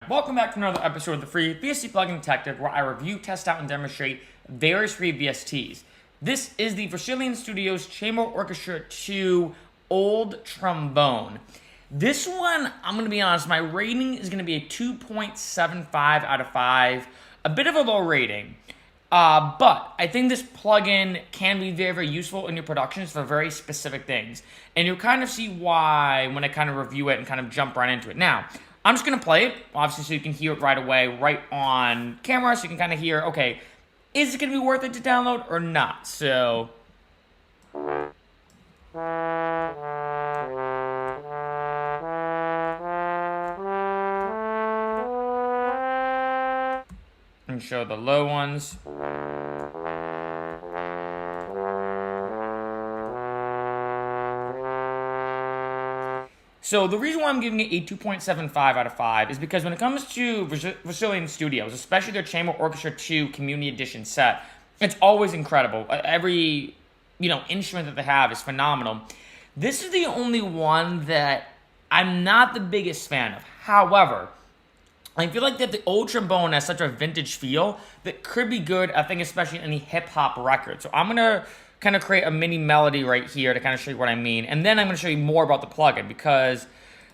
Welcome back to another episode of the free VST Plugin Detective, where I review, test out, and demonstrate various free VSTs. This is the Versilian Studios Chamber Orchestra 2 Old Trombone. This one, I'm going to be honest, my rating is going to be a 2.75 out of 5. A bit of a low rating. But I think this plugin can be very, very useful in your productions for very specific things. And you'll kind of see why when I kind of review it and kind of jump right into it. Now, I'm just going to play it, obviously, so you can hear it right away, right on camera, so you can kind of hear, okay, is it going to be worth it to download or not? So... and show the low ones. So the reason why I'm giving it a 2.75 out of 5 is because when it comes to Versilian Studios, especially their Chamber Orchestra 2 Community Edition set, it's always incredible. Every, instrument that they have is phenomenal. This is the only one that I'm not the biggest fan of. However, I feel like that the old trombone has such a vintage feel that could be good, I think, especially in any hip-hop record. So I'm going to kind of create a mini melody right here to kind of show you what I mean. And then I'm going to show you more about the plugin because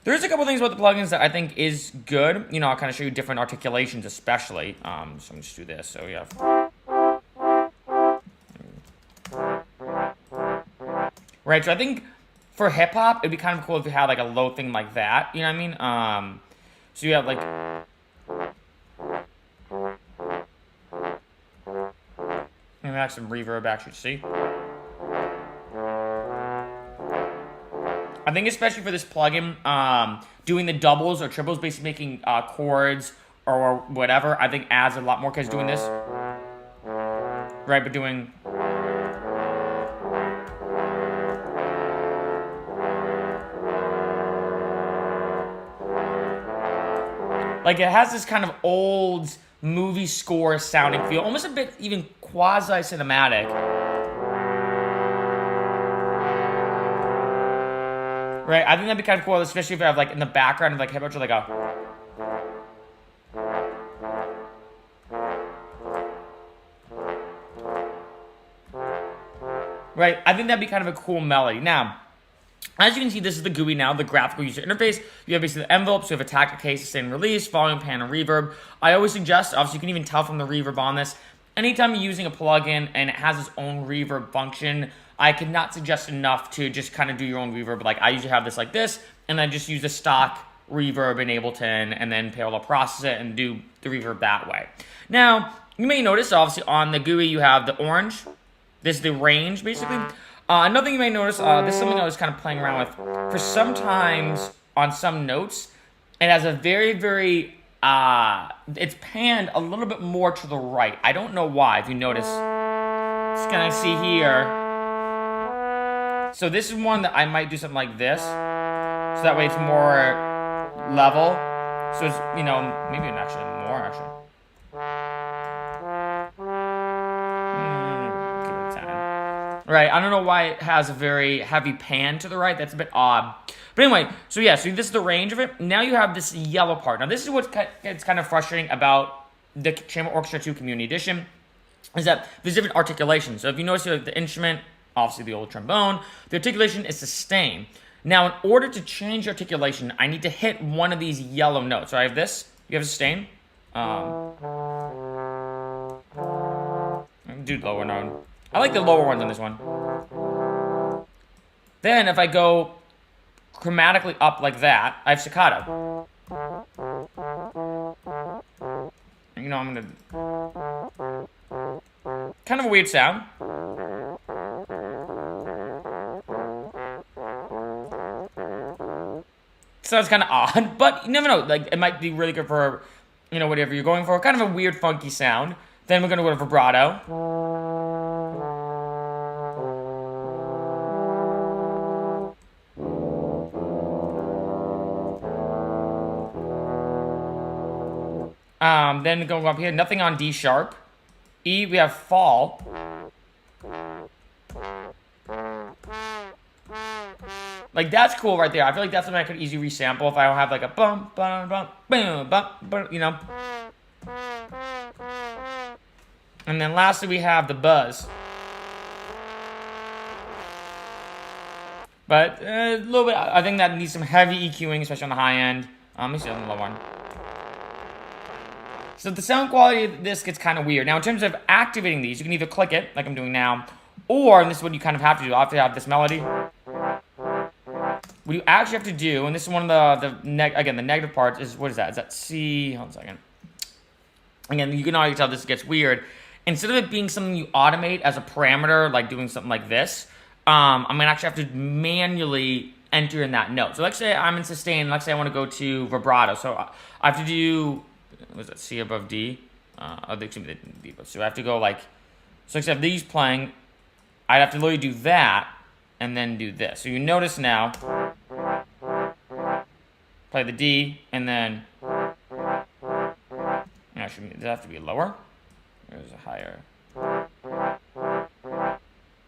there's a couple things about the plugins that I think is good. I'll kind of show you different articulations especially. So I'm going to just do this. So yeah. Right, so I think for hip-hop, it'd be kind of cool if you had like a low thing like that. You know what I mean? So you have like... maybe have some reverb actually, see? I think especially for this plugin, doing the doubles or triples, basically making chords or whatever, I think adds a lot more because doing this, right, but doing... like, it has this kind of old movie score sounding feel, almost a bit even quasi-cinematic. Right, I think that'd be kind of cool, especially if I have, like, in the background of, like, hip-hop, like a... right, I think that'd be kind of a cool melody. Now, as you can see, this is the GUI now, the graphical user interface. You have basically the envelopes, you have attack, case, sustain, release, volume, pan, and reverb. I always suggest, obviously you can even tell from the reverb on this, anytime you're using a plugin and it has its own reverb function, I cannot suggest enough to just kind of do your own reverb. Like, I usually have this like this, and then just use the stock reverb in Ableton, and then parallel process it and do the reverb that way. Now, you may notice, obviously, on the GUI, you have the orange. This is the range, basically. Another thing you may notice, this is something I was kind of playing around with. For sometimes, on some notes, it has a very, very, it's panned a little bit more to the right. I don't know why, if you notice. Just kind of see here. So this is one that I might do something like this. So that way it's more level. So it's, maybe actually more, actually. Right, I don't know why it has a very heavy pan to the right. That's a bit odd. But anyway, so yeah, so this is the range of it. Now you have this yellow part. Now this is what it's kind of frustrating about the Chamber Orchestra 2 Community Edition, is that there's different articulations. So if you notice the instrument, obviously the old trombone, the articulation is sustain. Now in order to change articulation, I need to hit one of these yellow notes. So I have this, you have sustain. Do lower note. I like the lower ones on this one. Then, if I go chromatically up like that, I have staccato. I'm gonna... kind of a weird sound. Sounds kind of odd, but you never know. Like, it might be really good for, whatever you're going for. Kind of a weird, funky sound. Then we're gonna go to vibrato. Then going up here, nothing on D sharp. E, we have fall. Like, that's cool right there. I feel like that's something I could easily resample if I don't have like a bump, bump, bump, boom, bump, bump, you know. And then lastly, we have the buzz. But a little bit, I think that needs some heavy EQing, especially on the high end. Let me see on the low one. So the sound quality of this gets kind of weird. Now, in terms of activating these, you can either click it, like I'm doing now, or, and this is what you kind of have to do, after you have this melody, what you actually have to do, and this is one of the negative parts, is, what is that? Is that C? Hold on a second. Again, you can already tell this gets weird. Instead of it being something you automate as a parameter, like doing something like this, I'm going to actually have to manually enter in that note. So let's say I'm in sustain, let's say I want to go to vibrato. So I have to do, was that C above D? Excuse me, D above. So I have to go like, so let's have these playing, I'd have to literally do that, and then do this. So you notice now, play the D, and then, actually, does it have to be lower? There's a higher.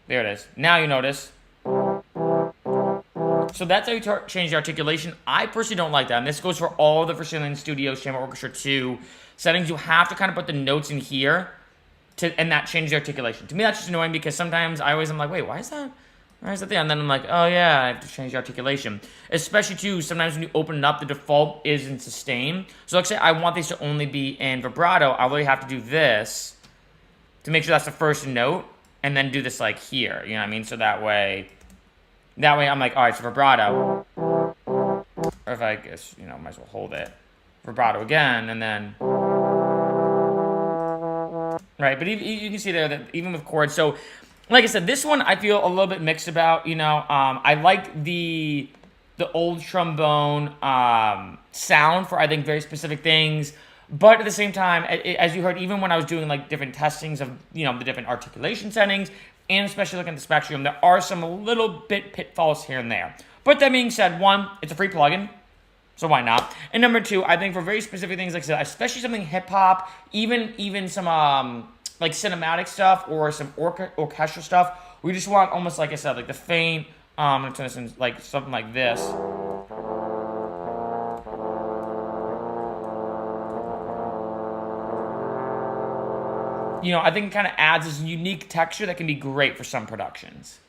There it is. Now you notice. So that's how you change the articulation. I personally don't like that. And this goes for all the Versilian Studios Chamber Orchestra 2 settings. You have to kind of put the notes in here, and that changes the articulation. To me, that's just annoying because sometimes I'm like, wait, why is that? Why is that there? And then I'm like, oh yeah, I have to change the articulation. Especially too, sometimes when you open it up, the default is in sustain. So let's say I want these to only be in vibrato. I really have to do this to make sure that's the first note, and then do this like here. You know what I mean? So that way I'm like, all right, so vibrato. Or if I guess, you know, might as well hold it. Vibrato again, and then. Right, but you can see there that even with chords, so like I said, this one I feel a little bit mixed about. You know, I like the old trombone sound for, I think, very specific things, but at the same time, as you heard, even when I was doing like different testings of, you know, the different articulation settings, and especially looking at the spectrum, there are some little bit pitfalls here and there. But that being said, one, it's a free plugin, so why not? And number two, I think for very specific things, like I said, especially something hip hop, even some like cinematic stuff or some orchestral stuff, we just want almost, like I said, like the faint. I'm gonna turn this in like something like this. You know, I think it kind of adds this unique texture that can be great for some productions.